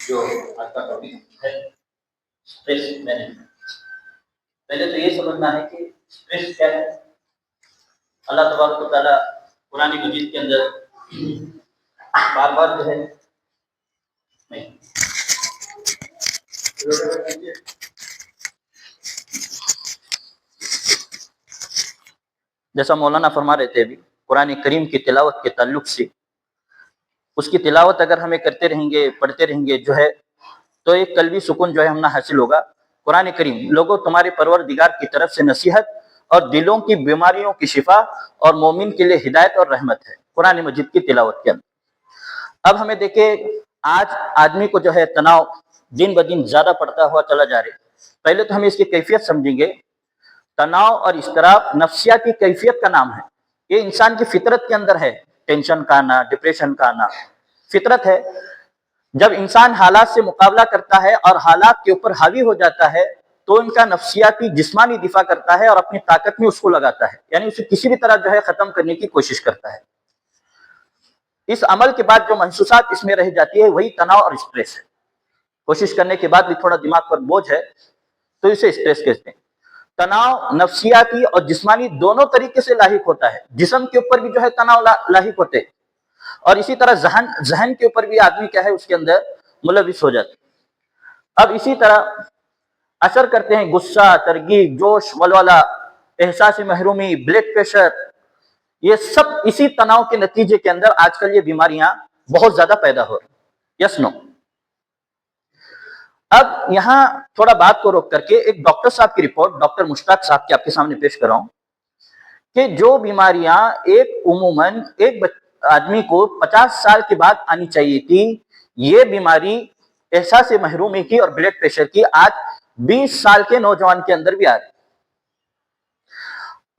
जो आज का टॉपिक है स्ट्रेस मैनेजमेंट। पहले तो ये समझना है कि स्ट्रेस क्या है। अल्लाह तबारक व तआला कुरान मजीद के अंदर बार बार जो है नहीं जैसा मौलाना फरमा रहे थे अभी कुरान करीम की तिलावत के ताल्लुक से, उसकी तिलावत अगर हमें करते रहेंगे, पढ़ते रहेंगे जो है, तो एक कल्बी सुकून जो है हमने हासिल होगा। कुरान करीम लोगों तुम्हारे परवरदिगार की तरफ से नसीहत और दिलों की बीमारियों की शिफा और मोमिन के लिए हिदायत और रहमत है, कुरान मजीद की तिलावत के अंदर। अब हमें देखे आज आदमी को जो है तनाव दिन ब दिन ज्यादा पड़ता हुआ चला जा रहा है। पहले तो हम इसकी कैफियत समझेंगे। तनाव और इस्तराब नफ्सियाती कैफियत का नाम है। ये इंसान की फितरत के अंदर है। टेंशन का आना, डिप्रेशन का आना फितरत है। जब इंसान हालात से मुकाबला करता है और हालात के ऊपर हावी हो जाता है तो इनका नफ्सियाती जिस्मानी दिफा करता है और अपनी ताकत में उसको लगाता है, यानी उसे किसी भी तरह जो है खत्म करने की कोशिश करता है। इस अमल के बाद जो महसूसात इसमें रह जाती है वही तनाव और स्ट्रेस है। कोशिश करने के बाद भी थोड़ा दिमाग पर बोझ है तो इसे स्ट्रेस कहते हैं। तनाव नफ्सियाती और जिस्मानी दोनों तरीके से लाहिक होता है। जिस्म के ऊपर भी जो है तनाव लाहिक होते हैं और इसी तरह जहन के ऊपर भी आदमी क्या है उसके अंदर मुलविस हो जाते हैं। अब इसी तरह असर करते हैं गुस्सा, तरगीब, जोश, वलवला, एहसास महरूमी, ब्लड प्रेशर। ये सब इसी तनाव के नतीजे के अंदर आजकल ये बीमारियां बहुत ज्यादा पैदा हो रही। Yes no. अब यहां थोड़ा बात को रोक करके एक डॉक्टर साहब की रिपोर्ट, डॉक्टर मुश्ताक साहब की आपके सामने पेश कर रहा हूं कि जो बीमारियां एक उमूमन एक आदमी को 50 साल के बाद आनी चाहिए थी, ये बीमारी एहसास महरूमी की और ब्लड प्रेशर की आज 20 साल के नौजवान के अंदर भी आ रही।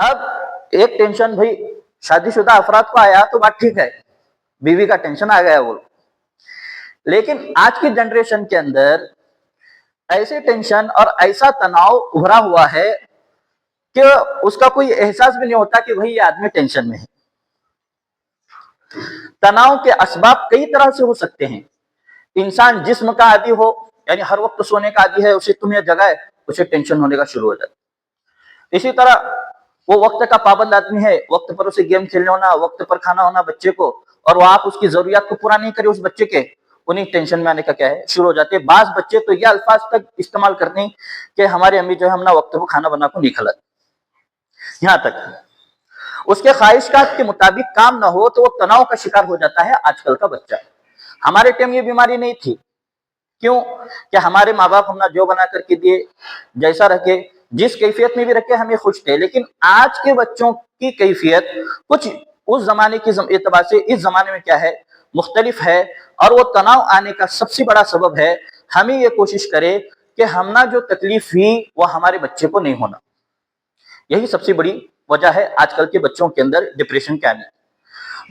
अब एक टेंशन भाई शादीशुदा अफराद को आया तो बात ठीक है, बीवी का टेंशन आ गया वो। लेकिन आज की जनरेशन के अंदर ऐसे टेंशन और ऐसा तनाव उभरा हुआ है कि उसका कोई एहसास भी नहीं होता कि भाई ये आदमी टेंशन में है। तनाव के असबाब कई तरह से हो सकते हैं। इंसान जिस्म का आदी हो, यानी हर वक्त सोने का आदी है, उसे तुम्हें जगाए उसे टेंशन होने का शुरू हो जाता है। इसी तरह वो वक्त का पाबंद आदमी है, वक्त पर उसे गेम खेलने होना, वक्त पर खाना होना बच्चे को, और वो आप उसकी जरूरियात को पूरा नहीं करे उस बच्चे के, उन्हीं टेंशन में आने का क्या है शुरू हो जाते हैं। बाज बच्चे तो ये अल्फाज तक इस्तेमाल करते हैं कि हमारी अम्मी जो है हम ना वक्त को खाना बना को नहीं खिलाती। यहां तक उसके ख्वाहिशात के मुताबिक काम ना हो तो वो तनाव का शिकार हो जाता है आजकल का बच्चा। हमारे टाइम ये बीमारी नहीं थी। क्यों? कि हमारे माँ बाप हमने जो बना करके दिए, जैसा रखे, जिस कैफियत में भी रखे हमें खुश थे। लेकिन आज के बच्चों की कैफियत कुछ उस जमाने के एतबार से इस जमाने में क्या है मुख्तलिफ है, और वो तनाव आने का सबसे बड़ा सबब है हमें ये कोशिश करें कि हमना जो तकलीफ हुई वो हमारे बच्चे को नहीं होना। यही सबसे बड़ी वजह है आजकल के बच्चों के अंदर डिप्रेशन के आने।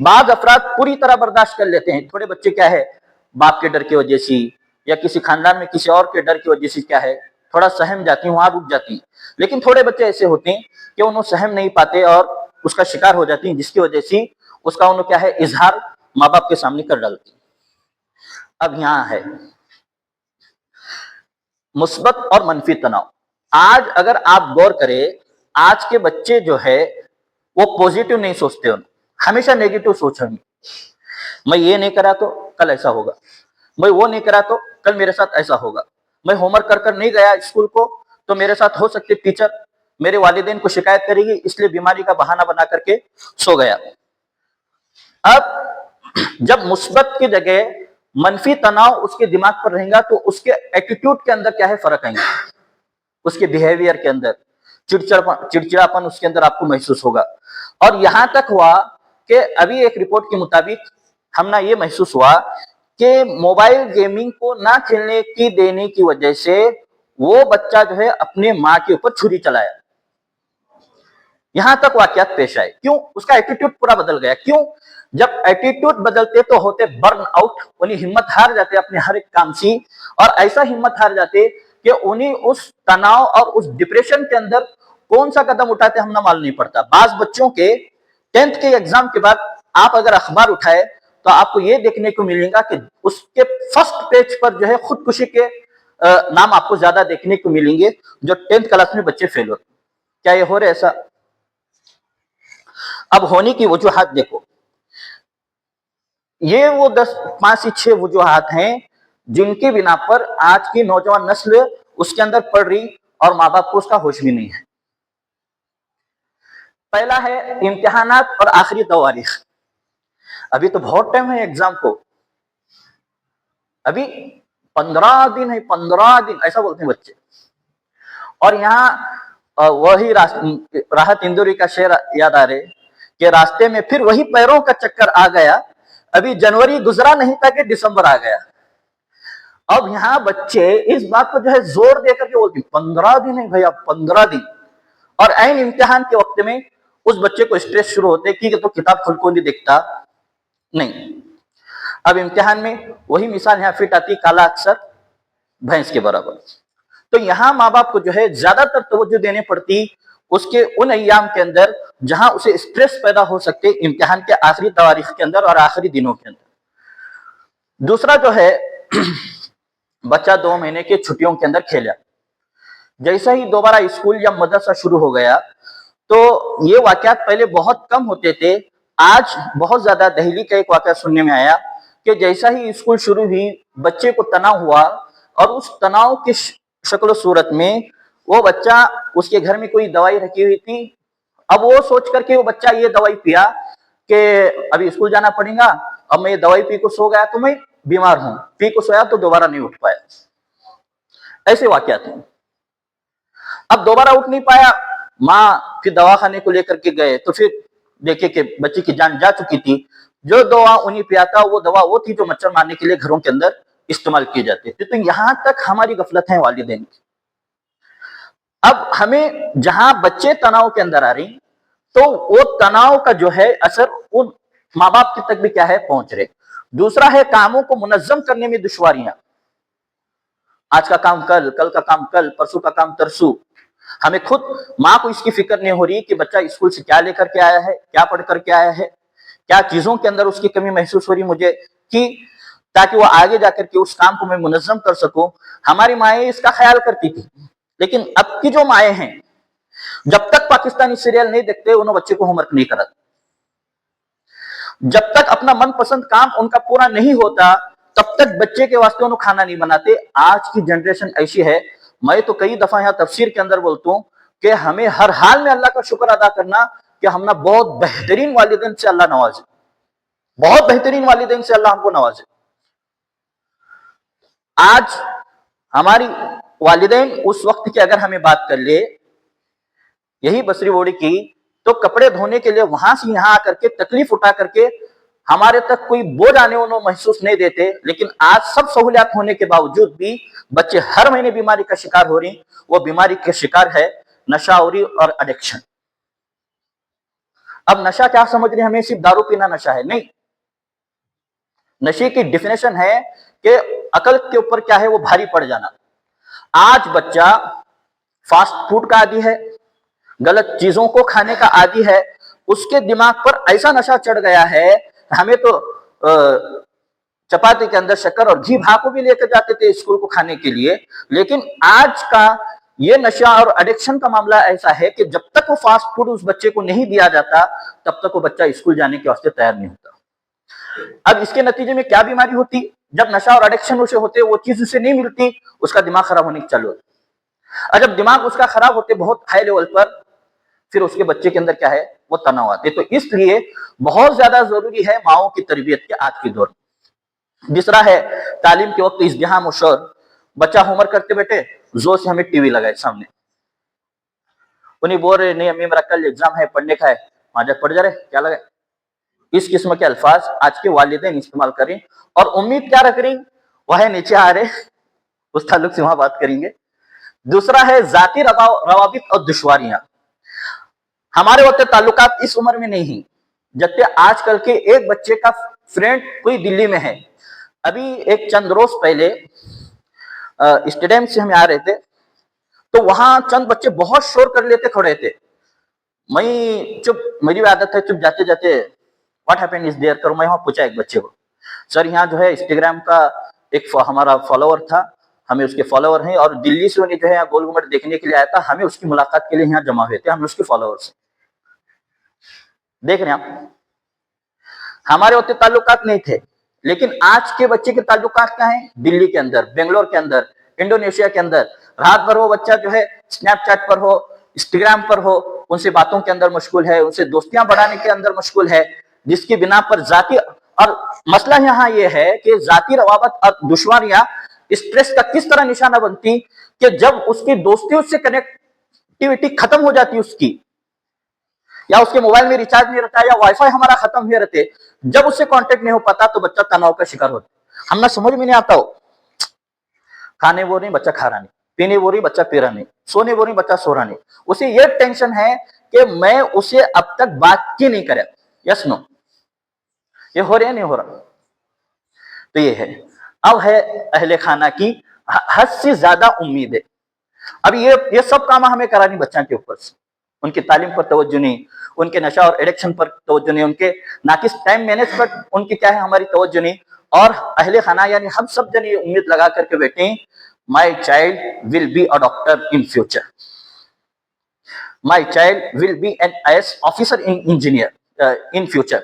बाद अफराद पूरी तरह बर्दाश्त कर लेते हैं, थोड़े बच्चे क्या है बाप के डर की वजह से या किसी खानदान में किसी और के डर की वजह से क्या है थोड़ा सहम जाती हैं, वहां रुक जाती हैं। लेकिन थोड़े बच्चे ऐसे होते हैं कि उन्हें सहम नहीं पाते और उसका शिकार हो जाती हैं, जिसकी वजह से उसका उन्हें क्या है इजहार माँ बाप के सामने कर डालती है। अब यहां है मुस्बत और मनफी तनाव। आज अगर आप गौर करें, आज के बच्चे जो है वो पॉजिटिव नहीं सोचते, हमेशा नेगेटिव सोचेंगे। मैं ये नहीं करा तो कल ऐसा होगा, मैं वो नहीं करा तो कल मेरे साथ ऐसा होगा, मैं होमवर्क कर नहीं गया स्कूल को तो मेरे साथ हो सकती टीचर मेरे वालिदैन को शिकायत करेगी, इसलिए बीमारी का बहाना बना करके सो गया। अब जब मुस्बत की जगह मनफी तनाव उसके दिमाग पर रहेगा तो उसके एटीट्यूड के अंदर क्या है फर्क आएगा, उसके बिहेवियर के अंदर चिड़चिड़ापन उसके अंदर आपको महसूस होगा। और यहां तक हुआ कि अभी एक रिपोर्ट के मुताबिक हमना ये महसूस हुआ कि मोबाइल गेमिंग को ना खेलने की देने की वजह से वो बच्चा जो है अपने माँ के ऊपर छुरी चलाया। यहां तक वाकयात पेश आए। क्यों? उसका एटीट्यूड पूरा बदल गया। क्यों? जब एटीट्यूड बदलते तो होते बर्न आउट, उन्हें हिम्मत हार जाते अपने हर एक काम से, और ऐसा हिम्मत हार जाते कि उन्हें उस तनाव और उस डिप्रेशन के अंदर कौन सा कदम उठाते हमने मालूम नहीं पड़ता। बाज बच्चों के 10th के एग्जाम के बाद आप अगर अखबार उठाए तो आपको ये देखने को मिलेगा कि उसके फर्स्ट पेज पर जो है खुदकुशी के नाम आपको ज्यादा देखने को मिलेंगे, जो 10th क्लास में बच्चे फेल होते। क्या ये हो रहा है ऐसा? अब होने की वजूहात देखो, ये वो 5 से 6 वजूहात हैं जिनकी बिना पर आज की नौजवान नस्ल उसके अंदर पड़ रही और माँ बाप को उसका होश भी नहीं है। पहला है इम्तिहानात और आखिरी तवारीख। अभी तो बहुत टाइम है एग्जाम को, अभी 15 दिन है, 15 दिन ऐसा बोलते हैं बच्चे। और यहाँ वही राहत इंदौरी का शेर याद आ रहे कि रास्ते में फिर वही पैरों का चक्कर आ गया, अभी जनवरी गुजरा नहीं था कि दिसंबर आ गया। अब यहाँ बच्चे इस बात को जो है जोर देकर के बोलते 15 दिन है भैया, 15 दिन। और ऐन इम्तिहान के वक्त में उस बच्चे को स्ट्रेस शुरू होते कि तो किताब खुल को नहीं दिखता नहीं। अब इम्तिहान में वही मिसाल यहाँ फिट आती, काला अक्षर भैंस के बराबर। तो यहाँ माँ बाप को जो है ज्यादातर तवज्जो देनी पड़ती उसके उन अय्याम के अंदर जहां उसे स्ट्रेस पैदा हो सकते, इम्तिहान के आखिरी तारीख के अंदर और आखिरी दिनों के अंदर। दूसरा जो है बच्चा 2 महीने की छुट्टियों के अंदर खेला, जैसा ही दोबारा स्कूल या मदरसा शुरू हो गया तो ये वाकयात पहले बहुत कम होते थे, आज बहुत ज्यादा। दहली का एक वाकया सुनने में आया कि जैसा ही स्कूल शुरू हुई बच्चे को तनाव हुआ और उस तनाव की शक्ल सूरत में वो बच्चा, उसके घर में कोई दवाई रखी हुई थी, अब वो सोच करके वो बच्चा ये दवाई पिया कि अभी स्कूल जाना पड़ेगा, अब मैं ये दवाई पी को सो गया तो मैं बीमार हूं, पी को सोया तो दोबारा नहीं उठ पाया। ऐसे वाकयात हैं। अब दोबारा उठ नहीं पाया, माँ फिर दवाखाने को लेकर के गए तो फिर देखे कि बच्चे की जान जा चुकी थी। जो दवा उन्हें पिया था वो दवा वो थी जो मच्छर मारने के लिए घरों के अंदर इस्तेमाल किए जाते थे। तो यहां तक हमारी गफलत है वालिदैन की। अब हमें जहां बच्चे तनाव के अंदर आ रही तो वो तनाव का जो है असर उन माँ बाप तक भी क्या है पहुंच रहे। दूसरा है कामों को मुनज्जम करने में दुश्वारियां। आज का काम कल, कल का काम कल, परसों का काम तरसों। हमें खुद माँ को इसकी फिक्र नहीं हो रही कि बच्चा स्कूल से क्या लेकर के आया है, क्या पढ़ करके आया है, क्या चीजों के अंदर उसकी कमी महसूस हो रही मुझे, कि ताकि वो आगे जाकर के उस काम को मैं मुनज्जम कर सकूं। हमारी माएँ इसका ख्याल करती थी, लेकिन अब की जो माएँ हैं जब तक पाकिस्तानी सीरियल नहीं देखते उन्होंने बच्चे को होमवर्क नहीं कराते। जब तक अपना मनपसंद काम उनका पूरा नहीं होता तब तक बच्चे के वास्ते उन्होंने खाना नहीं बनाते। आज की जनरेशन ऐसी है, मैं तो कई दफा यहाँ तफसीर के अंदर बोलता हूँ कि हमें हर हाल में अल्लाह का शुक्र अदा करना कि हमने बहुत बेहतरीन वालिदैन से अल्लाह नवाजे, बहुत बेहतरीन वालिदैन से अल्लाह हमको नवाजे। आज हमारी वालिदैन उस वक्त की अगर हमें बात कर ले, यही बसरी बोड़ी की, तो कपड़े धोने के लिए वहां से यहां आकर के तकलीफ उठा करके हमारे तक कोई बोझ आने उन्होंने महसूस नहीं देते। लेकिन आज सब सहूलियात होने के बावजूद भी बच्चे हर महीने बीमारी का शिकार हो रही। वो बीमारी के शिकार है नशावरी और एडिक्शन। अब नशा क्या समझ रहे हैं, हमें सिर्फ दारू पीना नशा है? नहीं, नशे की डिफिनेशन है कि अकल के ऊपर क्या है वो भारी पड़ जाना। आज बच्चा फास्ट फूड का आदी है, गलत चीजों को खाने का आदी है, उसके दिमाग पर ऐसा नशा चढ़ गया है। हमें तो चपाती के अंदर शक्कर और घी भाको भी लेकर जाते थे स्कूल को खाने के लिए, लेकिन आज का ये नशा और एडिक्शन का मामला ऐसा है कि जब तक वो फास्ट फूड उस बच्चे को नहीं दिया जाता तब तक वो बच्चा स्कूल जाने के वास्ते तैयार नहीं होता। अब इसके नतीजे में क्या बीमारी होती, जब नशा और एडिक्शन उसे होते वो चीज उसे नहीं मिलती, उसका दिमाग खराब होने की चालू होता। और जब दिमाग उसका खराब होते बहुत हाई लेवल पर, फिर उसके बच्चे के अंदर क्या है वो तनाव आते। तो इसलिए बहुत ज्यादा जरूरी है माओ की तरबियत के आज के दौर में। दूसरा है तालीम के वक्त इज़्दिहाम और शोर। बच्चा होमवर्क करते बैठे जोर से हमें टीवी लगाए सामने, उन्हें बोल रहे नहीं अम्मी मेरा कल एग्जाम है, पढ़ने का है, वहां जा पढ़ जा रहे, क्या लगा। इस किस्म के अल्फाज आज के वालिदैन इस्तेमाल करें और उम्मीद क्या रख रही, वह नीचे आ रहे, उस ताल्लुक से वहां बात करेंगे। दूसरा है जाती रवाबित और दुश्वारियां। हमारे वक्त ताल्लुकात इस उम्र में नहीं है, जबकि आजकल के एक बच्चे का फ्रेंड कोई दिल्ली में है। अभी एक चंद रोज पहले स्टेडियम से हम आ रहे थे तो वहां चंद बच्चे बहुत शोर कर लेते खड़े थे। मैं चुप, मेरी आदत है चुप जाते जाते व्हाट हैपेंड इज देयर करो। मैं वहां पूछा एक बच्चे को, सर यहाँ जो है इंस्टाग्राम का एक हमारा फॉलोअर था, हमें उसके फॉलोअर हैं, और दिल्ली से उन्हें जो है यहाँ गोल गुम्बद देखने के लिए आया था, हमें उसकी मुलाकात के लिए यहाँ जमा हुए थे, हम उसके फॉलोअर्स। देख रहे हैं आप, हमारे उतने ताल्लुकात नहीं थे, लेकिन आज के बच्चे के ताल्लुकात क्या है? दिल्ली के अंदर, बेंगलोर के अंदर, इंडोनेशिया के अंदर। रात भर वो बच्चा जो है स्नैपचैट पर हो, इंस्टाग्राम पर हो, उनसे बातों के अंदर मशगूल है, उनसे दोस्तियां बढ़ाने के अंदर मशगूल है, जिसकी बिना पर जाति, और मसला यहाँ ये है कि जाति रवाबत और दुश्वारियां स्ट्रेस का किस तरह निशाना बनती कि जब उसकी दोस्ती, उससे कनेक्टिविटी खत्म हो जाती उसकी, या उसके मोबाइल में रिचार्ज नहीं रहता, या वाईफाई हमारा खत्म हुए रहते, जब उससे कांटेक्ट नहीं हो पाता तो बच्चा तनाव का शिकार होता। हमें समझ में नहीं आता हो, खाने वो नहीं बच्चा खा रहा नहीं, पीने वो नहीं बच्चा पी रहा नहीं, सोने वो नहीं बच्चा सो रहा नहीं, उसे ये टेंशन है कि मैं उसे अब तक बात की नहीं करे। यस नो, ये हो रहा है नहीं हो रहा? तो ये है, अब है अहले खाना की हद से ज्यादा उम्मीद है। अब ये सब काम हमें करानी बच्चा के ऊपर से, उनकी तालीम पर तवज्जो नहीं, उनके नशा और एडिक्शन पर तवज्जो नहीं, उनके नाकिस टाइम मैनेज पर उनकी क्या है हमारी तवज्जो नहीं, और अहले खाना यानी हम सब जन ये उम्मीद लगा करके बैठे, my child will be a doctor in future, my child will be an IAS officer in engineer in future.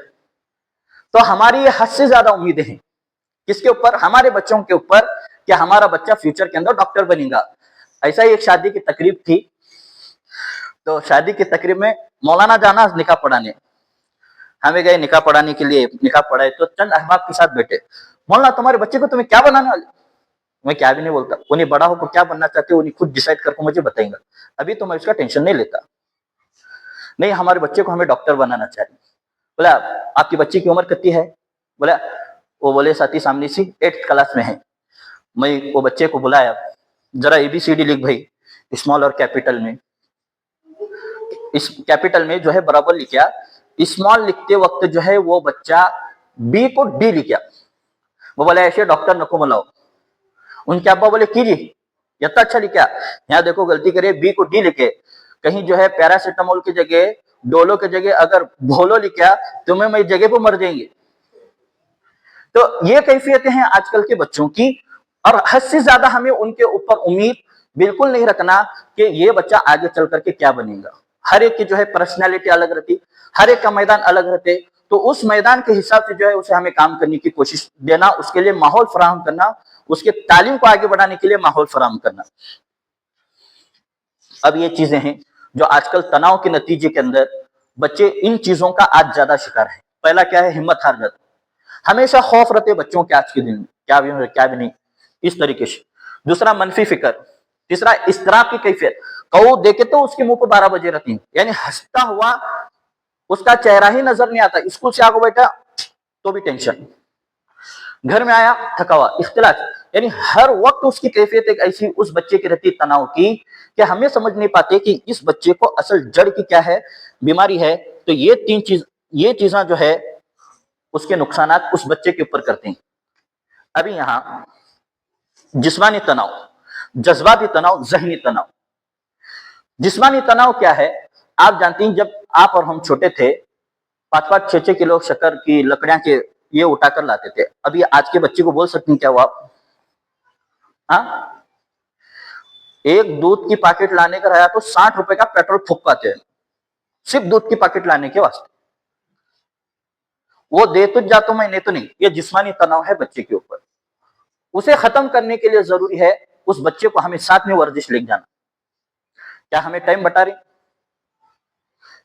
तो हमारी ये हद से ज्यादा उम्मीदें हैं किसके ऊपर? हमारे बच्चों के ऊपर, कि हमारा बच्चा फ्यूचर के अंदर डॉक्टर बनेगा। ऐसा ही एक शादी की तकरीब थी, तो शादी की तकरीब में मौलाना जाना निकाह पढ़ाने, हमें गए निकाह पढ़ाने के लिए, निकाह पढ़ाए तो चंद अहबाब के साथ बैठे, मौलाना तुम्हारे बच्चे को तुम्हें क्या बनाना है? मैं क्या भी नहीं बोलता, उन्हें बड़ा होकर क्या बनना चाहते हो उन्हें खुद डिसाइड करके मुझे बताएंगे, अभी तो मैं उसका टेंशन नहीं लेता। नहीं, हमारे बच्चे को हमें डॉक्टर बनाना चाहिए। बोला आपकी बच्ची की उम्र कितनी है? बोला, वो बोले साथी सामने सी 8th क्लास में है। मैं वो बच्चे को बुलाया, जरा ABCD लिख भाई, स्मॉल और कैपिटल में। इस कैपिटल में जो है बराबर लिखा, स्मॉल लिखते वक्त जो है वो बच्चा B को D लिखा। वो बोला ऐसे डॉक्टर नको बुलाओ। उनके अब्बा बोले कीजिए, इतना अच्छा लिखा, यहाँ देखो गलती करे B को D लिखे, कहीं जो है पैरासिटामोल की जगह, डोलो की जगह अगर भोलो लिखा तो मैं जगह पर मर जाएंगे। तो ये कैफियतें हैं आजकल के बच्चों की, और हद से ज्यादा हमें उनके ऊपर उम्मीद बिल्कुल नहीं रखना कि ये बच्चा आगे चल करके क्या बनेगा। हर एक की जो है पर्सनैलिटी अलग रहती, हर एक का मैदान अलग रहते, तो उस मैदान के हिसाब से जो है उसे हमें काम करने की कोशिश देना, उसके लिए माहौल फराहम करना, उसके तालीम को आगे बढ़ाने के लिए माहौल फराहम करना। अब ये चीजें हैं जो आजकल तनाव के नतीजे के अंदर बच्चे इन चीजों का आज ज्यादा शिकार है। पहला क्या है? हिम्मत हार जाती, हमेशा खौफ रहते बच्चों के आज के दिन में, क्या भी हो क्या भी नहीं, इस तरीके से। दूसरा मनफी फिक्र। तीसरा इस्तराब की कैफियत, कहो देखे तो उसके मुंह पर 12 बजे रहती, यानी हंसता हुआ उसका चेहरा ही नजर नहीं आता। स्कूल से आगे बैठा तो भी टेंशन, घर में आया थका हुआ, इख्तिलाफ, यानी हर वक्त उसकी कैफियत एक ऐसी उस बच्चे की रहती तनाव की कि हमें समझ नहीं पाते कि इस बच्चे को असल जड़ की क्या है, बीमारी है। तो ये चीजें जो है उसके नुकसानात उस बच्चे के ऊपर करते हैं। अभी यहां जिस्मानी तनाव, जज्बाती तनाव, जहनी तनाव। जिस्मानी तनाव क्या है? आप जानती हैं जब आप और हम छोटे थे, 5-5, 6-6 किलो शक्कर की लकड़ियां के ये उठाकर लाते थे। अभी आज के बच्चे को बोल सकते हैं क्या हुआ? हाँ, एक दूध की पैकेट लाने का रहा तो 60 रुपए का पेट्रोल फूक पाते हैं, सिर्फ दूध की पैकेट लाने के वास्ते। वो दे तो जाता मैं नहीं तो नहीं। ये जिस्मानी तनाव है बच्चे के ऊपर। उसे खत्म करने के लिए जरूरी है उस बच्चे को हमें साथ में वर्जिश लेके जाना। क्या हमें टाइम बता रहे?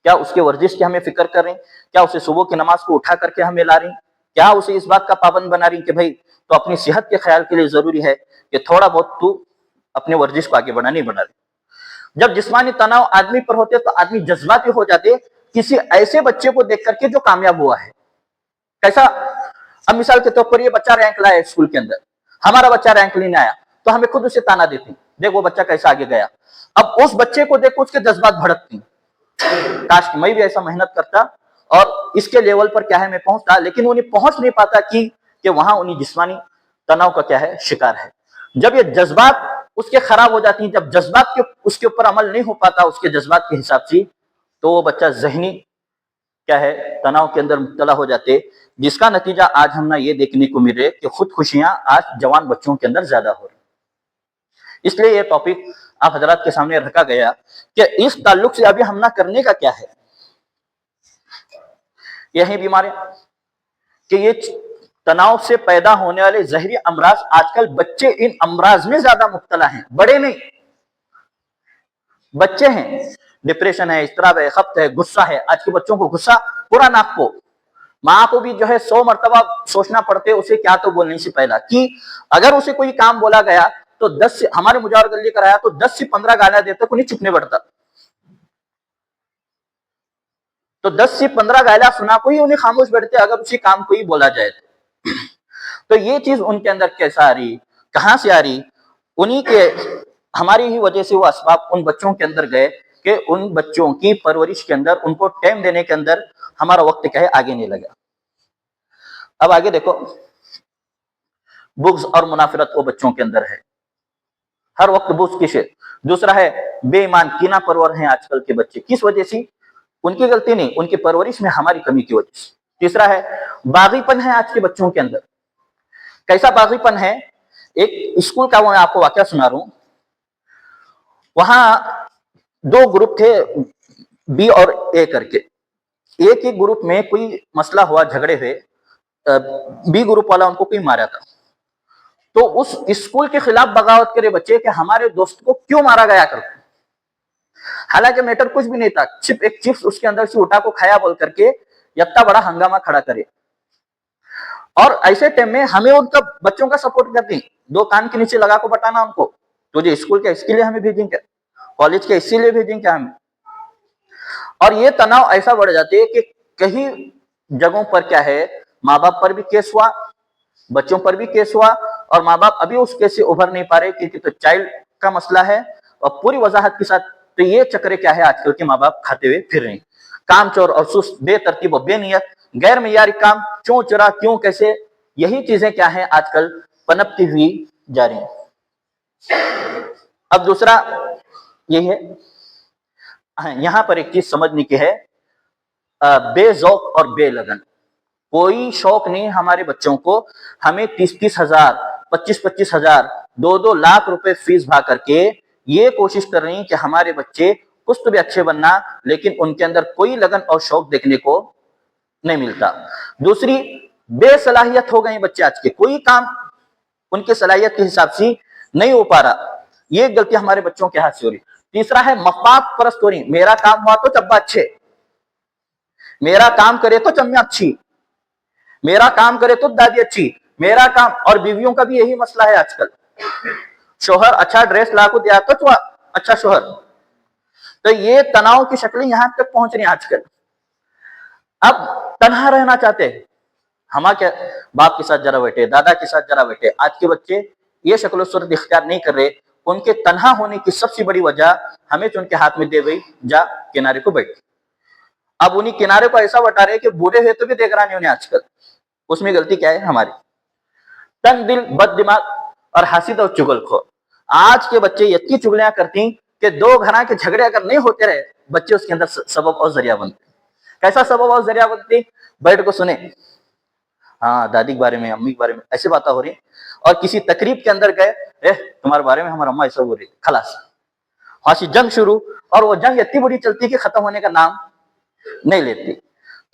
क्या उसके वर्जिश की हमें फिक्र कर रहे हैं? क्या उसे सुबह की नमाज को उठा करके हमें ला रहे हैं? क्या उसे इस बात का पाबंद बना रही हैं कि भाई तो अपनी सेहत के ख्याल के लिए जरूरी है कि थोड़ा बहुत तू अपने वर्जिश को आगे बढ़ा नहीं बढ़ा रही। जब जिस्मानी तनाव आदमी पर होते तो आदमी जज्बाती हो जाते किसी ऐसे बच्चे को देख करके जो कामयाब हुआ है। कैसा? अब मिसाल के तौर पर ये बच्चा रैंक लाया स्कूल के अंदर, हमारा बच्चा रैंक लेने आया तो हमें खुद उसे ताना देते, देख वो बच्चा कैसा आगे गया। अब उस बच्चे को देखो उसके जज्बात भड़कते, काश मैं भी ऐसा मेहनत करता और इसके लेवल पर क्या है मैं पहुंचता, लेकिन उन्हें पहुंच नहीं पाता कि वहां उन्हें जिस्मानी तनाव का क्या है शिकार है। जब ये जज्बात उसके खराब हो जाती हैं, जब जज्बात के उसके ऊपर अमल नहीं हो पाता उसके जज्बात के हिसाब से, तो वो बच्चा जहनी क्या है, तनाव के अंदर मुब्तला हो जाते, जिसका नतीजा आज हम ना ये देखने को मिल रहे कि खुदकुशियां आज जवान बच्चों के अंदर ज्यादा हो रही। इसलिए ये टॉपिक आप हजरात के सामने रखा गया कि इस ताल्लुक से अभी हम ना करने का क्या है। यही बीमारियां कि ये तनाव से पैदा होने वाले जहरी अमराज, आजकल बच्चे इन अमराज में ज्यादा मुब्तला हैं, बड़े नहीं, बच्चे हैं। डिप्रेशन है, इस्तराब है, खप्त है, गुस्सा है। आज के बच्चों को गुस्सा पूरा नाक को, माँ को भी जो है 100 मरतबा सोचना पड़ते उसे क्या तो बोलने से पहला, कि अगर उसे कोई काम बोला गया तो 10 से, हमारे मुजावर गली कराया तो 10 से 15 गालियां देते, उन्हें चुपने पड़ता। तो 10 से 15 गालियां सुना को ही उन्हें खामोश बैठते अगर उसी काम को ही बोला जाए तो ये चीज उनके अंदर कैसा आ रही, कहां से आ रही? उन्हीं के, हमारी ही वजह से वो असबाब उन बच्चों के अंदर गए कि उन बच्चों की परवरिश के अंदर, उनको टाइम देने के अंदर हमारा वक्त क्या है आगे नहीं लगा। अब आगे देखो, बुग्ज और मुनाफरत वो बच्चों के अंदर है, हर वक्त बुग्ज किसे। दूसरा है बेईमान, कीना परवर हैं आजकल के बच्चे, किस वजह से? उनकी गलती नहीं, उनकी परवरिश में हमारी कमी की वजह से। तीसरा है बागीपन है आज के बच्चों के अंदर। कैसा बागीपन है? एक स्कूल का मैं आपको वाकया सुना रहा हूं। वहां 2 ग्रुप थे, बी और ए करके। एक ही ग्रुप में कोई मसला हुआ, झगड़े हुए, बी ग्रुप वाला उनको कोई मारा था, तो उस स्कूल के खिलाफ बगावत करे बच्चे कि हमारे दोस्त को क्यों मारा गया कर। हालांकि मैटर कुछ भी नहीं था, सिर्फ एक चिप्स उसके अंदर से उठा को खाया बोल करके इतना बड़ा हंगामा खड़ा करे। और ऐसे टाइम में हमें उनका बच्चों का सपोर्ट करती, 2 कान के नीचे लगा को बताना उनको, तुझे स्कूल के इसके लिए हमें भेजेंगे, कॉलेज के इसीलिए भेजेंगे हमें। और ये तनाव ऐसा बढ़ जाते है कि कहीं जगहों पर क्या है, माँ बाप पर भी केस हुआ, बच्चों पर भी केस हुआ, और माँ बाप अभी उस केस से उभर नहीं पा रहे क्योंकि तो चाइल्ड का मसला है। और पूरी वजाहत के साथ तो ये चक्कर क्या है आजकल के माँ बाप खाते हुए फिर रहे हैं, काम चोर और सुस्त, बेतरतीब और बेनियत, गैर मेयारी काम, क्यों चुरा, क्यों कैसे, यही चीजें क्या है आजकल पनपती हुई जा रही हैं। अब दूसरा ये है, यहां पर एक चीज समझने की है, बेजौक और बेलगन। कोई शौक नहीं हमारे बच्चों को, हमें 30-30 हजार, 25-25 हजार, 2-2 लाख रुपए फीस भा करके ये कोशिश कर रही कि हमारे बच्चे कुछ तो भी अच्छे बनना, लेकिन उनके अंदर कोई लगन और शौक देखने को नहीं मिलता। दूसरी, बेसलाहियत हो गए बच्चे आज के, कोई काम उनके सलाहियत के हिसाब से नहीं हो पा रहा, ये गलती हमारे बच्चों के हाथ से हो रही। तीसरा है मफाद परस्त हो रही, मेरा काम हुआ तो चब्बा अच्छे, मेरा काम करे तो चम्मिया अच्छी, मेरा काम करे तो दादी अच्छी, मेरा काम। और बीवियों का भी यही मसला है आजकल, शोहर अच्छा ड्रेस ला को दिया तो अच्छा शोहर। तो ये तनाव की शक्लें यहां तक पहुंच रही आजकल। अब तन्हा रहना चाहते हैं, हम क्या बाप के साथ जरा बैठे, दादा के साथ जरा बैठे। आज के बच्चे ये शक्ल सूरत इख्तियार नहीं कर रहे। उनके तन्हा होने की सबसे बड़ी वजह हमें जो उनके हाथ में दे गई, जा किनारे को बैठ। अब उन्हीं किनारे को ऐसा बता रहे कि बूढ़े हुए तो भी देख रहा नहीं उन्हें आजकल। उसमें गलती क्या है हमारी? तंग दिल, बद दिमाग और हासिद और चुगलखोर। आज के बच्चे इतनी चुगलियां करती कि 2 घरों के झगड़े अगर नहीं होते रहे, बच्चे उसके अंदर सबब और जरिया बनते। कैसा सबब और जरिया बनते? बैठ को सुने, हाँ दादी के बारे में, अम्मी के बारे में ऐसी बातें हो रही, और किसी तकरीब के अंदर गए, तुम्हारे बारे में हमारी अम्मा ऐसा बोल रही, खलास हासी जंग शुरू। और वो जंग इतनी बड़ी चलती कि खत्म होने का नाम नहीं लेती।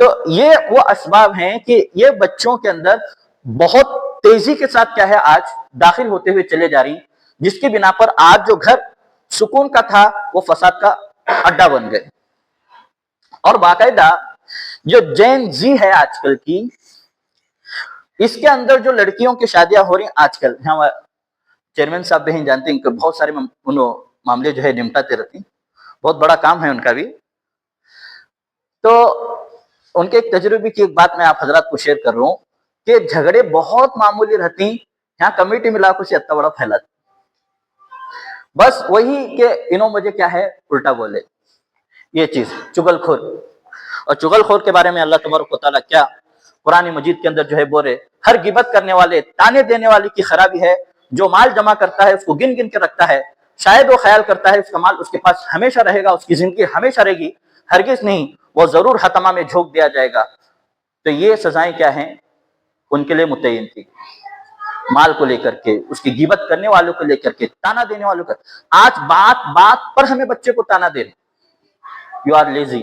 तो ये वो असबाब हैं कि ये बच्चों के अंदर बहुत तेजी के साथ क्या है आज दाखिल होते हुए चले जा रही, जिसकी बिना पर आज जो घर सुकून का था वो फसाद का अड्डा बन गए। और बाकायदा जो जेन जी है आजकल की, इसके अंदर जो लड़कियों की शादियां हो रही आजकल, हम चेयरमैन साहब भी जानते हैं कि बहुत सारे मामले जो है निपटाते रहती, बहुत बड़ा काम है उनका भी। तो उनके एक तजुर्बे की एक बात मैं आप हजरात को शेयर कर रहा हूँ कि झगड़े बहुत मामूली रहती, यहाँ कमेटी में लाखों से इतना बड़ा फैला, बस वही कि इन्हों मुझे क्या है उल्टा बोले, ये चीज चुगलखोर। और चुगलखोर के बारे में अल्लाह तबारक व तआला क्या कुरान मजीद के अंदर जो है बोले, हर गिबत करने वाले, ताने देने वाले की खराबी है, जो माल जमा करता है उसको गिन गिन के रखता है, शायद वो ख्याल करता है उसका माल उसके पास हमेशा रहेगा, उसकी जिंदगी हमेशा रहेगी, हरगिज नहीं, वो जरूर हतमा में झोंक दिया जाएगा। तो ये सजाएं क्या हैं, उनके लिए मुतय्यन थी। माल को लेकर के, उसकी गिबत करने वालों को लेकर के, ताना देने वालों का। आज बात बात पर हमें बच्चे को ताना दे रहे, you are lazy,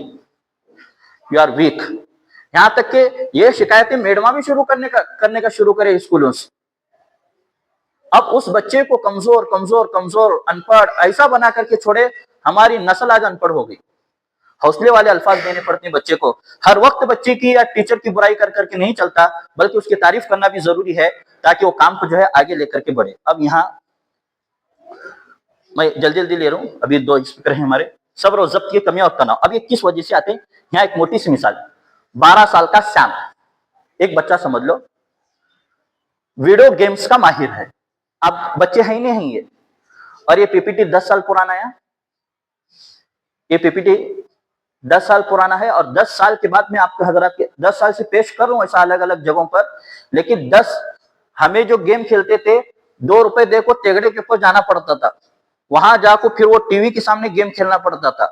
you are weak. यहां तक कि ये शिकायतें मेडमा भी शुरू करने का शुरू करे स्कूलों से। अब उस बच्चे को कमजोर कमजोर कमजोर अनपढ़ ऐसा बना करके छोड़े, हमारी नस्ल आज अनपढ़ हो गई। हौसले वाले अल्फाज देने पड़ते हैं बच्चे को। हर वक्त बच्चे की या टीचर की बुराई कर करके नहीं चलता, बल्कि उसकी तारीफ करना भी जरूरी है, ताकि वो काम को जो है आगे लेकर के बढ़े। अब यहाँ मैं जल्दी जल्दी ले रहा हूँ, अभी 2 स्पीकर हैं हमारे। सब्र और जब्त की कमियां और तनाव, अब ये किस वजह से आते हैं, यहाँ एक मोटी सी मिसाल। 12 साल का श्याम, एक बच्चा समझ लो, वीडियो गेम्स का माहिर है। अब बच्चे हैं ही नहीं हैं ये, और ये पीपीटी 10 साल पुराना है। ये पीपीटी 10 साल पुराना है, और 10 साल के बाद मैं आपके हजरात के 10 साल से पेश कर रहा हूं ऐसा अलग अलग जगहों पर। लेकिन हमें जो गेम खेलते थे, 2 रुपए दे को तेगड़े के ऊपर जाना पड़ता था, वहां जाकर फिर वो टीवी के सामने गेम खेलना पड़ता था,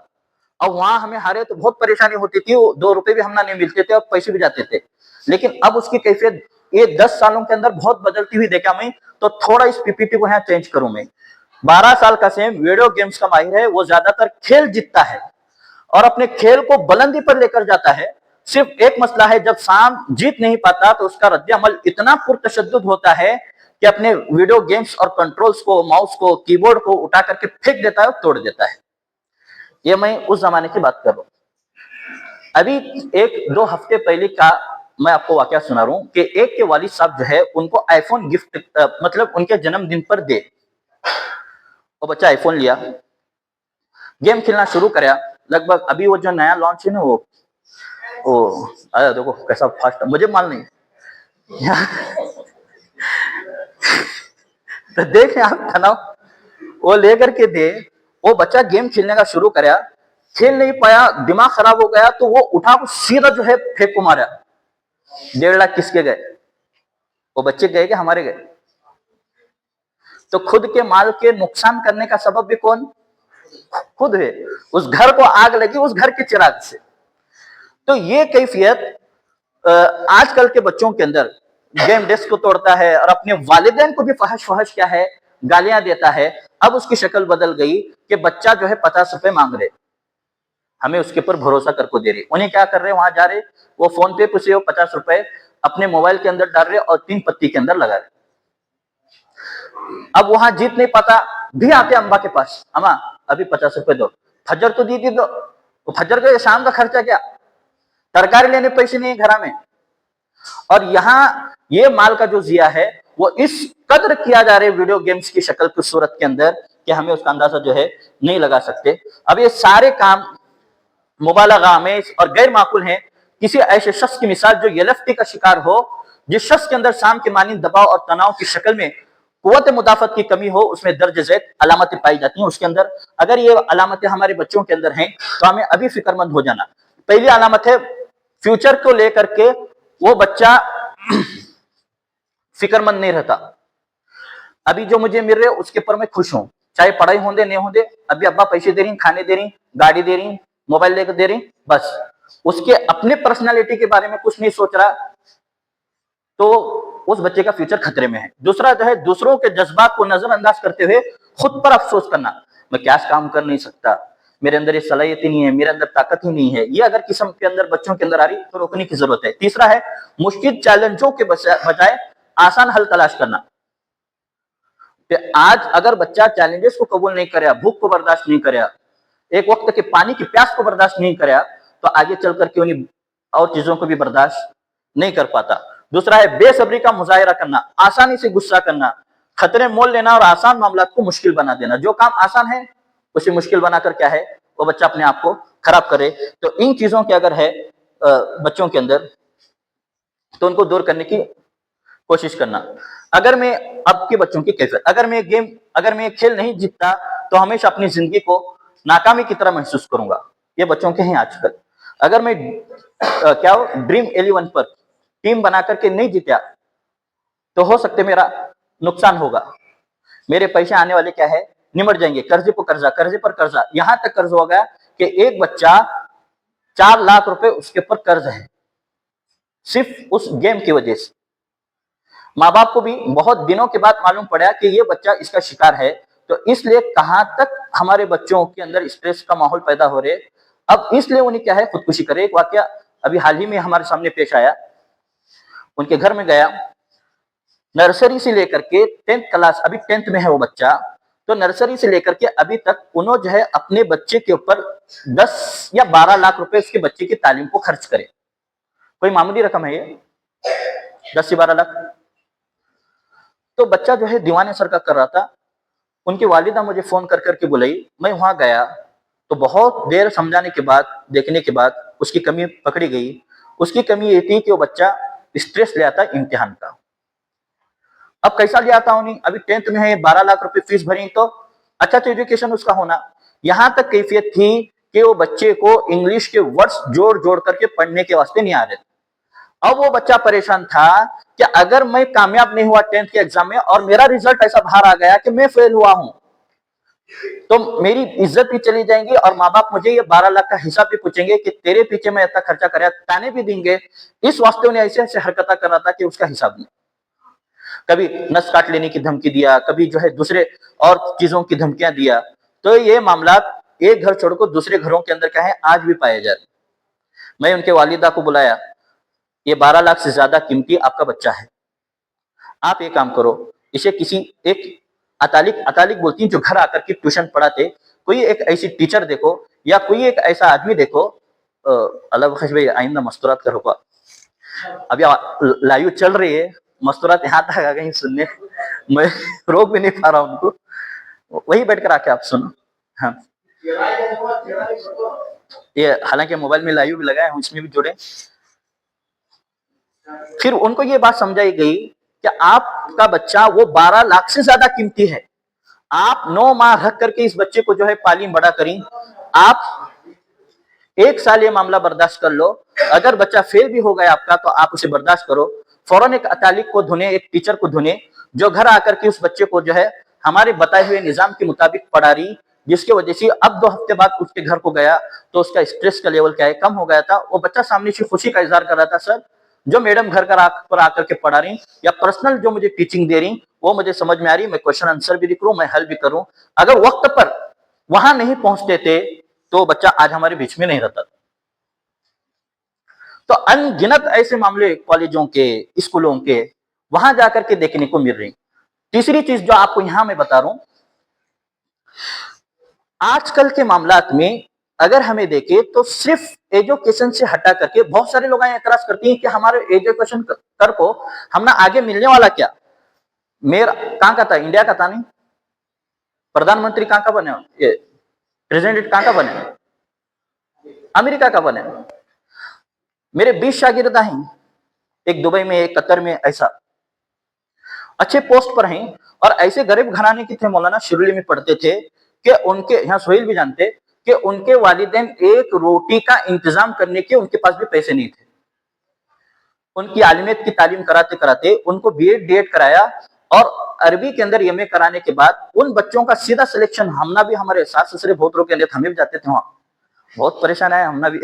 और वहां हमें हारे तो बहुत परेशानी होती थी, 2 रुपए भी हमने नहीं मिलते थे और पैसे भी जाते थे। लेकिन अब उसकी कैफियत ये 10 सालों के अंदर बहुत बदलती हुई देखा मैं। तो थोड़ा इस पीपीटी को यहाँ चेंज करूं मैं। 12 साल का सेम वीडियो गेम्स का माहिर है, वो ज्यादातर खेल जीतता है और अपने खेल को बुलंदी पर लेकर जाता है। सिर्फ एक मसला है, जब शाम जीत नहीं पाता तो उसका रद्द-ए-अमल इतना पुरतशद्दुद होता है कि अपने वीडियो गेम्स और कंट्रोल्स को, माउस को, कीबोर्ड को उठा करके फेंक देता है और तोड़ देता है। ये मैं उस जमाने की बात कर रहा हूं। अभी 1-2 हफ्ते पहले का मैं आपको वाकया सुना रहा हूं कि एक के वालिद साहब जो है, उनको आईफोन गिफ्ट मतलब उनके जन्मदिन पर दे। वो बच्चा आईफोन लिया, गेम खेलना शुरू कराया। लगभग अभी वो जो नया लॉन्च है ना, वो आया, देखो कैसा फास्ट, मुझे माल नहीं तो देखें आप तनाव, वो लेकर के दे, वो बच्चा गेम खेलने का शुरू कराया, खेल नहीं पाया, दिमाग खराब हो गया, तो वो उठा को सीधा जो है फेंक को मारा। 1.5 लाख किसके गए? वो बच्चे गए कि हमारे गए? तो खुद के माल के नुकसान करने का सबब भी कौन? खुद है। उस घर को आग लगी उस घर के चिराग से। तो ये कैफियत आजकल के बच्चों के अंदर, गेम डेस्क को तोड़ता है और अपने वालिदैन को भी फहश क्या है, गालियां देता है। अब उसकी शक्ल बदल गई कि बच्चा जो है 50 रुपए मांग रहे, हमें उसके ऊपर भरोसा करके दे रहे। उन्हें क्या कर रहे, वहां जा रहे, वो फोन पे से वो 50 रुपए अपने मोबाइल के अंदर डाल रहे और 3 पत्ती के अंदर लगा रहे। अब वहां जीत नहीं पाता, भी आते अम्बा के पास, अम्मा अभी 50 रुपए दो, फजर तो दी थी, दो तो फजर का शाम का खर्चा क्या, तरकारी लेने पैसे नहीं घर में। और यहाँ ये माल का जो जिया है वो इस कदर किया जा रहा है वीडियो गेम्स की शक्ल की सूरत के अंदर कि हमें उसका अंदाजा जो है नहीं लगा सकते। अब ये सारे काम मुबालगा आमेज और गैर माकूल हैं। किसी ऐसे शख्स की मिसाल जो येलफ्टी का शिकार हो, जिस शख्स के अंदर शाम के मानी दबाव और तनाव की शक्ल में कुव्वत मुदाफत की कमी हो, उसमें दर्ज ज़ैद अलामतें पाई जाती हैं उसके अंदर। अगर ये अलामतें हमारे बच्चों के अंदर हैं तो हमें अभी फिक्रमंद हो जाना। पहली अलामत है, फ्यूचर को लेकर के वो बच्चा फिक्रमंद नहीं रहता। अभी जो मुझे मिल रहे उसके पर मैं खुश हूं, चाहे पढ़ाई होंदे नहीं होंदे, अभी अब्बा पैसे दे रही, खाने दे रही, गाड़ी दे रही, मोबाइल लेकर दे रही, बस। उसके अपने पर्सनालिटी के बारे में कुछ नहीं सोच रहा, तो उस बच्चे का फ्यूचर खतरे में है। दूसरा जो है, दूसरों के जज्बात को नजरअंदाज करते हुए खुद पर अफसोस करना, मैं क्या काम कर नहीं सकता, मेरे अंदर ये सलाहियत ही नहीं है, मेरे अंदर ताकत ही नहीं है। ये अगर किस्म के अंदर बच्चों के अंदर आ रही तो रोकने की जरूरत है। तीसरा है, मुश्किल चैलेंजों के बजाय आसान हल तलाश करना। आज अगर बच्चा चैलेंजेस को कबूल नहीं करे, भूख को बर्दाश्त नहीं करे, एक वक्त के पानी की प्यास को बर्दाश्त नहीं करे, तो आगे चल करके उन्हें और चीजों को भी बर्दाश्त नहीं कर पाता। दूसरा है बेसब्री का मुजाहिरा करना, आसानी से गुस्सा करना, खतरे मोल लेना और आसान मामला को मुश्किल बना देना। जो काम आसान है उसे मुश्किल बनाकर क्या है वो बच्चा अपने आप को खराब करे। तो इन चीजों के अगर है बच्चों के अंदर, तो उनको दूर करने की कोशिश करना। अगर मैं अब के बच्चों की कैफियत, अगर मैं खेल नहीं जीतता तो हमेशा अपनी जिंदगी को नाकामी की तरह महसूस करूंगा। ये बच्चों के हैं आजकल। अगर मैं क्या हो ड्रीम 11 पर टीम बना करके नहीं जीता तो हो सकते मेरा नुकसान होगा, मेरे पैसे आने वाले क्या है निमट जाएंगे, कर्जे पर कर्जा, कर्जे पर कर्जा। यहां तक कर्ज हो गया कि एक बच्चा 4 लाख रुपए उसके ऊपर कर्ज है, सिर्फ उस गेम की वजह से। माँ बाप को भी बहुत दिनों के बाद मालूम पड़ा कि ये बच्चा इसका शिकार है, तो इसलिए कहां तक हमारे बच्चों के अंदर स्ट्रेस का माहौल पैदा हो रहे। अब इसलिए उन्हें क्या है, खुदकुशी करे। एक वाकया अभी हाल ही में हमारे सामने पेश आया। उनके घर में गया, नर्सरी से लेकर के 10th क्लास, अभी 10th में है वो बच्चा, तो नर्सरी से लेकर के अभी तक उन्होंने जो है अपने बच्चे के ऊपर 10 या 12 लाख रुपए उसके बच्चे की तालीम को खर्च करे। कोई मामूली रकम है ये, 10 से 12 लाख। तो बच्चा जो है दीवाने सर का कर रहा था। उनकी वालिदा मुझे फोन कर करके बुलाई, मैं वहां गया तो बहुत देर समझाने के बाद, देखने के बाद उसकी कमी पकड़ी गई। उसकी कमी ये थी कि वो बच्चा स्ट्रेस ले आता इम्तिहान का। अब कैसा ले आता हूं, नहीं अभी 10th में है, 12 लाख रुपए फीस भरी, तो अच्छा तो एजुकेशन उसका होना। यहां तक कैफियत थी कि वो बच्चे को इंग्लिश के वर्ड्स जोड़ जोड़ करके पढ़ने के वास्ते नहीं आ रहे। अब वो बच्चा परेशान था कि अगर मैं कामयाब नहीं हुआ 10th के एग्जाम में और मेरा रिजल्ट ऐसा बाहर आ गया कि मैं फेल हुआ हूं, तो मेरी इज्जत भी चली जाएगी और माँ बाप मुझे ये 12 लाख का हिसाब भी पूछेंगे कि तेरे पीछे मैं इतना खर्चा कराया, ताने भी देंगे। इस वास्ते उन्हें ऐसे ऐसे हरकत कर रहा था कि उसका हिसाब नहीं। कभी नस काट लेने की धमकी दिया, कभी जो है दूसरे और चीजों की धमकियां दिया। तो ये मामला एक घर छोड़कर दूसरे घरों के अंदर क्या है, आज भी पाए जा रहे। मैं उनके वालिदा को बुलाया, ये 12 लाख से ज्यादा कीमती आपका बच्चा है, आप ये काम करो, इसे किसी एक अतालिक अतालिक बोलती है जो घर आकर के ट्यूशन पढ़ाते, कोई एक ऐसी टीचर देखो या कोई एक ऐसा आदमी देखो। अल्लाह बख्श भाई, आइंदा मस्तूरात करो का, अभी लाइव चल रही है, मस्तूरात यहाँ तक आ गई सुनने, मैं रोक भी नहीं पा रहा उनको, वही बैठकर आके आप सुनो। हाँ, ये हालांकि मोबाइल में लाइव भी लगाए हूँ, इसमें भी जुड़े। फिर उनको ये बात समझाई गई कि आपका बच्चा वो 12 लाख से ज्यादा कीमती है। आप 9 माह रख करके इस बच्चे को जो है पाली बड़ा करी, आप 1 साल ये मामला बर्दाश्त कर लो। अगर बच्चा फेल भी हो गया आपका, तो आप उसे बर्दाश्त करो। फौरन एक अतालिक को धुने, एक टीचर को धुने, जो घर आकर के उस बच्चे को जो है हमारे बताए हुए निजाम के मुताबिक पढ़ा रही, जिसकी वजह से अब 2 हफ्ते बाद उसके घर को गया तो उसका स्ट्रेस का लेवल क्या है, कम हो गया था। वो बच्चा सामने से खुशी का इजहार कर रहा था, सर जो मैडम घर पर आकर के पढ़ा रही या पर्सनल जो मुझे टीचिंग दे रही वो मुझे समझ में आ रही, मैं क्वेश्चन आंसर भी लिख रहा हूं, मैं हल भी करूं। अगर वक्त पर वहां नहीं पहुंचते थे तो बच्चा आज हमारे बीच में नहीं रहता था। तो अनगिनत ऐसे मामले कॉलेजों के, स्कूलों के वहां जाकर के देखने को मिल रही। तीसरी चीज जो आपको यहां मैं बता रहा हूं, आजकल के मामलात में अगर हमें देखें तो सिर्फ एजुकेशन से हटा करके बहुत सारे लोग एतराज करते हैं कि हमारे एजुकेशन कर को हम ना आगे मिलने वाला क्या। मेरा कहां का था, इंडिया का था नहीं, प्रधानमंत्री कहां का बने, ये प्रेसिडेंट कहां का बने, अमेरिका का बने। मेरे 20 शागिर्द हैं, एक दुबई में, एक कतर में, ऐसा अच्छे पोस्ट पर हैं। और ऐसे गरीब घराने के थे, मौलाना शिरुली में पढ़ते थे कि उनके यहाँ सोहेल भी जानते कि उनके वालिदैन एक रोटी का इंतजाम करने के उनके पास भी पैसे नहीं थे। उनकी आलिमियत की तालीम कराते कराते उनको बीएड डीएड कराया और अरबी के अंदर एमए कराने के बाद उन बच्चों का सीधा सिलेक्शन, हमना भी, हमारे सास ससुरे बहुत लोग के हमें भी जाते थे वहां, बहुत परेशान आए हमना भी।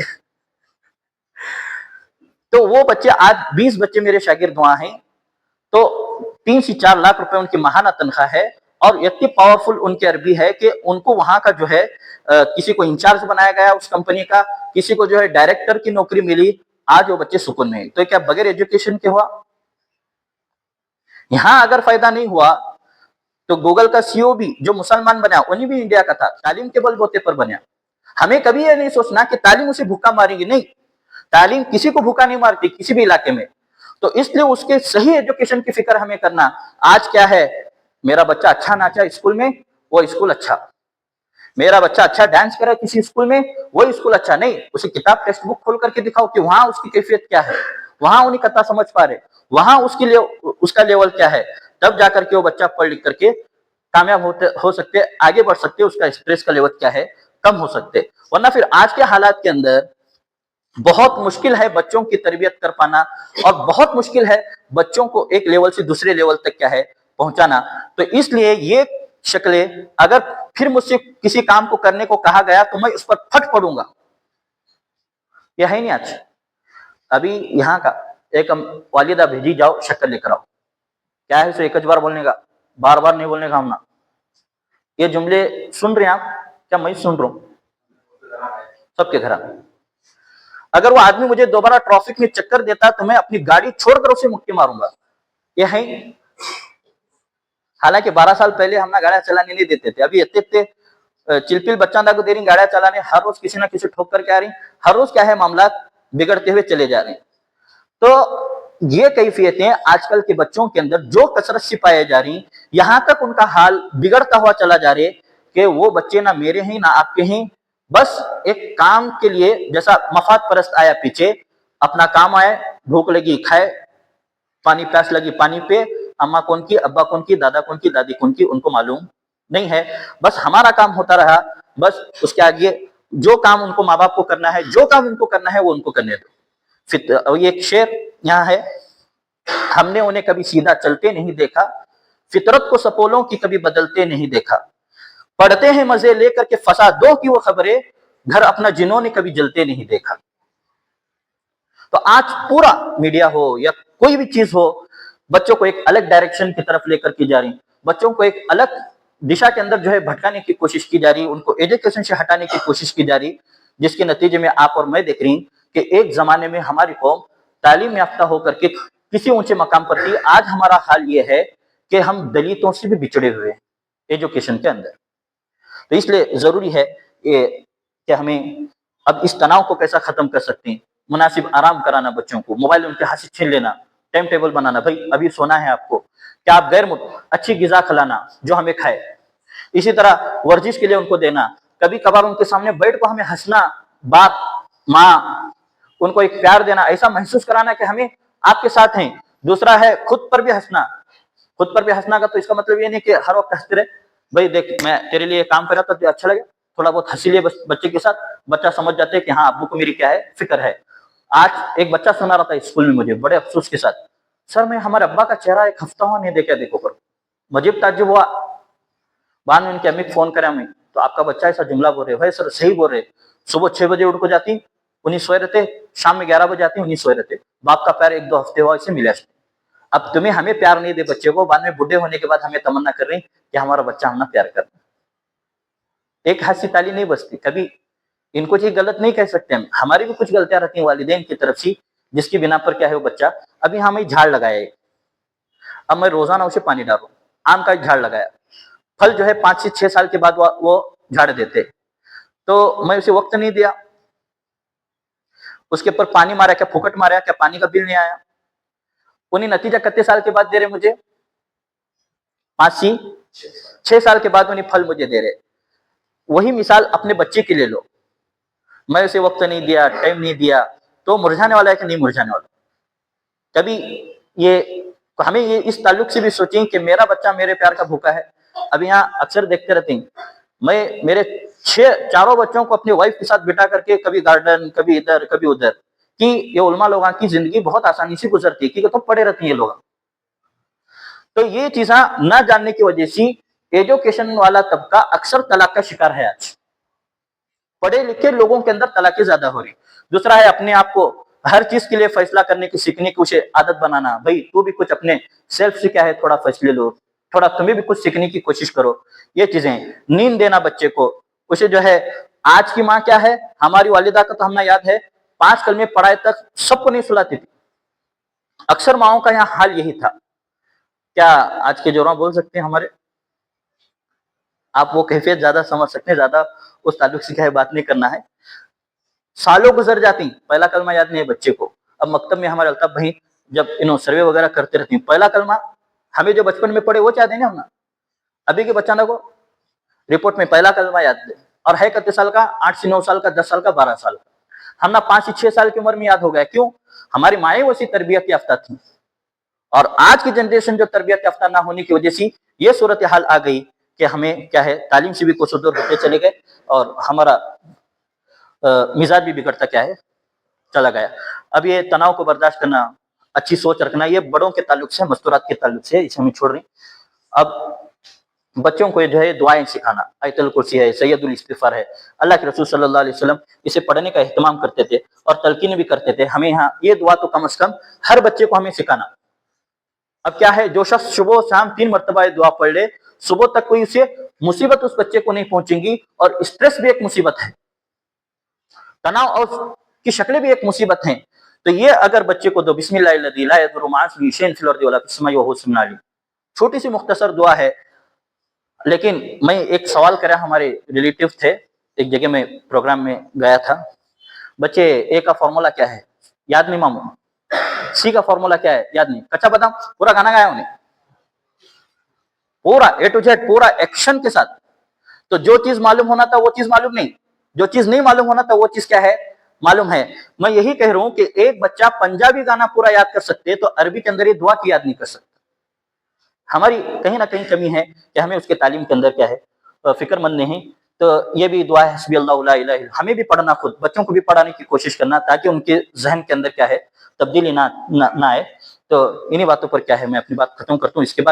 तो वो बच्चे आज 20 बच्चे मेरे शागिर्द वहां हैं, तो 3 से 4 लाख रुपए उनकी माहाना तनख्वाह है और इतनी पावरफुल उनकी अरबी है कि उनको वहां का जो है किसी को इंचार्ज बनाया गया उस कंपनी का, किसी को जो है डायरेक्टर की नौकरी मिली। आज वो बच्चे सुकून में। तो क्या बगैर एजुकेशन के हुआ? यहां अगर फायदा नहीं हुआ तो गूगल का सीईओ भी जो मुसलमान बना उन्हीं भी इंडिया का था, तालीम के बलबूते पर बना। हमें कभी ये नहीं सोचना कि तालीम उसे भूखा मारेगी, नहीं, तालीम किसी को भूखा नहीं मारती किसी भी इलाके में। तो इसलिए उसके सही एजुकेशन की फिक्र हमें करना। आज क्या है, मेरा बच्चा अच्छा नाचा स्कूल में, वो स्कूल अच्छा, मेरा बच्चा अच्छा डांस करा किसी स्कूल में, वो स्कूल अच्छा नहीं। उसे किताब टेक्स्ट बुक खोल करके दिखाओ कि वहां उसकी कैफियत क्या है, वहां उन्हें कथा समझ पा रहे, वहां उसका लेवल क्या है, तब जाकर के वो बच्चा पढ़ लिख करके कामयाब हो सकते, आगे बढ़ सकते, उसका स्ट्रेस का लेवल क्या है, कम हो सकते। वरना फिर आज के हालात के अंदर बहुत मुश्किल है बच्चों की तरबियत कर पाना और बहुत मुश्किल है बच्चों को एक लेवल से दूसरे लेवल तक क्या है पहुंचाना। तो इसलिए ये शक्लें, अगर फिर मुझसे किसी काम को करने को कहा गया तो मैं उस पर फट पड़ूंगा। ये है ही नहीं आज। अभी यहाँ का एक वालिदा भेजी, जाओ शक्कर लेकर आओ, क्या है सो एक बार बोलने का, बार बार नहीं बोलने का हमना। ये जुमले सुन रहे हैं आप, क्या मैं सुन रहा हूँ? सबके घर में। अगर वो आदमी मुझे दोबारा ट्रैफिक में चक्कर देता तो मैं अपनी गाड़ी छोड़कर उसे मुक्के मारूंगा। ये है। हालांकि 12 साल पहले हम ना गाड़ियां चलाने नहीं देते थे, अभी इतने इतने चिलपिल बच्चा को दे रही गाड़ियां चलाने, हर रोज किसी ना किसी ठोक करके आ रही, हर रोज क्या है मामला बिगड़ते हुए चले जा रहे हैं। तो ये कैफियतें आजकल के बच्चों के अंदर जो कसरत से पाई जा रही, यहां तक उनका हाल बिगड़ता हुआ चला जा रहा है कि वो बच्चे ना मेरे हैं ना आपके हैं, बस एक काम के लिए, जैसा मफाद परस्त आया पीछे, अपना काम आए, भूख लगी खाए, पानी प्यास लगी पानी पे, अम्मा कौन की, अब्बा कौन की, दादा कौन की, दादी कौन की, उनको मालूम नहीं है। बस हमारा काम होता रहा, बस उसके आगे जो काम उनको माँ बाप को करना है, जो काम उनको करना है वो उनको करने दो। फिर ये एक शेर यहाँ है, हमने उन्हें कभी सीधा चलते नहीं देखा, फितरत को सपोलों की कभी बदलते नहीं देखा, पढ़ते हैं मजे लेकर के फसादों की वो खबरें, घर अपना जिन्होंने कभी जलते नहीं देखा। तो आज पूरा मीडिया हो या कोई भी चीज हो, बच्चों को एक अलग डायरेक्शन की तरफ लेकर की जा रही, बच्चों को एक अलग दिशा के अंदर जो है भटकाने की कोशिश की जा रही, उनको एजुकेशन से हटाने की कोशिश की जा रही, जिसके नतीजे में आप और मैं देख रही कि एक जमाने में हमारी कौम तालीम याफ्ता होकर के किसी ऊंचे मकाम पर थी, आज हमारा हाल ये है कि हम दलितों से भी बिछड़े हुए हैं एजुकेशन के अंदर। तो इसलिए जरूरी है कि हमें अब इस तनाव को कैसा खत्म कर सकते हैं, मुनासिब आराम कराना, बच्चों को मोबाइल उनके हाथ से छीन लेना, टाइम टेबल बनाना, भाई अभी सोना है आपको, क्या आप गैर अच्छी गिजा खिलाना जो हमें खाए, इसी तरह वर्जिश के लिए उनको देना, कभी कभार उनके सामने बैठ को हमें हंसना, बाप माँ उनको एक प्यार देना, ऐसा महसूस कराना कि हमें आपके साथ हैं। दूसरा है खुद पर भी हंसना, खुद पर भी हंसना का तो इसका मतलब ये नहीं कि हर वक्त हंसते रहे, भाई देख मैं तेरे लिए काम कर रहा था तो अच्छा लगे, थोड़ा बहुत हंसी लिए बच्चे के साथ, बच्चा समझ जाते हैं कि हाँ अब्बू को मेरी क्या है फिक्र है। आज एक बच्चा सुना रहा था स्कूल में मुझे बड़े अफसोस के साथ, सर मैं हमारे अब्बा का चेहरा एक हफ्ता हुआ नहीं देखा, देखो पर मुझे ताज्जुब हुआ। बाद में उनके अम्मी को फोन करा, मैं तो आपका बच्चा ऐसा जुमला बोल रहे, भाई सर सही बोल रहे, सुबह 6 बजे उठ को जाती उन्हीं सोए रहते, शाम में 11 बजे आती उन्हीं सोए रहते, बाप का प्यार 1-2 हफ्ते हुआ इसे मिला। अब तुम्हें हमें प्यार नहीं दे बच्चे को, बाद में बुढ़े होने के बाद हमें तमन्ना कर रही कि हमारा बच्चा हमने प्यार कर, एक हाथ से ताली नहीं बजती। कभी इनको जी गलत नहीं कह सकते हम, हमारी भी कुछ गलतियां रहती हैं वालिदैन की तरफ से, जिसकी बिना पर क्या है वो बच्चा, अभी हमें झाड़ लगाया है, अब मैं रोजाना उसे पानी डालू, आम का झाड़ लगाया, फल जो है 5 से 6 साल के बाद वो झाड़ देते, तो मैं उसे वक्त नहीं दिया, उसके ऊपर पानी मारा, क्या फुकट मारा, क्या पानी का बिल नहीं आया, उन्हें नतीजा कितने साल के बाद दे रहे मुझे, 5 से 6 साल के बाद उन्हें फल मुझे दे रहे। वही मिसाल अपने बच्चे के ले लो, मैं उसे वक्त नहीं दिया, टाइम नहीं दिया, तो मुरझाने वाला है कि नहीं मुरझाने वाला। कभी ये हमें ये इस ताल्लुक से भी सोचें कि मेरा बच्चा मेरे प्यार का भूखा है। अब यहाँ अक्सर देखते रहते हैं, मैं मेरे 4 बच्चों को अपनी वाइफ के साथ बिठा करके कभी गार्डन, कभी इधर कभी उधर, कि ये उलमा लोगों की जिंदगी बहुत आसानी से गुजरती है क्योंकि तो पढ़े रहते हैं ये लोग। तो ये चीजें न जानने की वजह से एजुकेशन वाला तबका अक्सर तलाक का शिकार है। आज पढ़े लिखे लोगों के अंदर तलाकें ज्यादा हो रही। दूसरा है अपने आप को हर चीज के लिए फैसला करने की, सीखने की उसे आदत बनाना, भाई तू भी कुछ अपने सेल्फ से क्या है थोड़ा फैसले लो, थोड़ा तुम्हें भी कुछ सीखने की कोशिश करो। ये चीजें, नींद देना बच्चे को, उसे जो है, आज की माँ क्या है, हमारी वालिदा का तो हमें याद है 5 कलमे पढ़ाए तक सबको नहीं सुलाती थी, अक्सर माओं का यहाँ हाल यही था। क्या आज के जोरा बोल सकते हैं हमारे, आप वो कैफियत ज्यादा समझ सकते हैं, ज्यादा उस ताल्लुक से क्या है बात नहीं करना है। सालों गुजर जाती, पहला कलमा याद नहीं है बच्चे को। अब मकतब में हमारे अल्ताफ भाई जब सर्वे वगैरह करते रहती, पहला कलमा हमें जो बचपन में पढ़े वो चाहते हैं हम ना, अभी के बच्चा को रिपोर्ट में पहला कलमा याद है, और है कितने साल का, 8 से 9 साल का, 10 साल का, 12 साल का, हमने 5 से 6 साल की उम्र में याद हो गया। क्यों? हमारी माएँ वैसी तरबियत याफ्ता थी, और आज की जनरेशन जो तरबियत याफ्ता ना होने की वजह से ये सूरत हाल आ गई कि हमें क्या है तालीम से भी कुछ दूर होते चले गए, और हमारा मिजाज भी बिगड़ता क्या है चला गया। अब ये तनाव को बर्दाश्त करना, अच्छी सोच रखना, ये बड़ों के ताल्लुक से, मस्तूरात के ताल्लुक से, इसे हमें छोड़ रही। अब बच्चों को जो है दुआएं सिखाना, आयतुल कुर्सी है, सैयदुल इस्तिगफार है, अल्लाह के रसूल सल्लल्लाहु अलैहि वसल्लम इसे पढ़ने का एहतमाम करते थे और तलकीन भी करते थे। हमें यहाँ ये दुआ तो कम से कम हर बच्चे को हमें सिखाना। अब क्या है, जो शख्स सुबह शाम 3 मरतबा ये दुआ पढ़ ले, सुबह तक कोई उसे मुसीबत उस बच्चे को नहीं पहुंचेगी। और स्ट्रेस भी एक मुसीबत है, तनाव और की शक्लें भी एक मुसीबत हैं। तो ये अगर बच्चे को दो, बिस्मिल्लाहिल्लज़ी ला यदुर्रु मअ इस्मिही शैउन फिल अर्दि वला फिस समाई व हुवस समीउल अलीम, छोटी सी मुख्तसर दुआ है। लेकिन मैं एक सवाल करा, हमारे रिलेटिव थे, एक जगह में प्रोग्राम में गया था, बच्चे ए का फॉर्मूला क्या है याद नहीं मामू, सी का फॉर्मूला क्या है याद नहीं, कच्चा बादाम पूरा गाना गाया उन्हें, पूरा ए टू जेड, पूरा एक्शन के साथ। तो जो चीज मालूम होना था वो चीज मालूम नहीं, जो चीज नहीं मालूम होना था वो चीज क्या है, मालूम है। मैं यही कह रहा हूं कि एक बच्चा पंजाबी गाना पूरा याद कर सकते तो अरबी के अंदर ये दुआ की याद नहीं कर सकता। हमारी कहीं ना कहीं कमी है कि हमें उसके तालीम के अंदर क्या है, फिक्रमंद नहीं। तो ये भी दुआ है हस्बी अल्लाहु ला इलाहा इल्लल्लाह, हमें भी पढ़ना, खुद बच्चों को भी पढ़ाने की कोशिश करना, ताकि उनके जहन के अंदर क्या है, तब्दीली ना आए। तो इन्हीं बातों पर क्या है, मैं अपनी बात खत्म करता हूँ। इसके बाद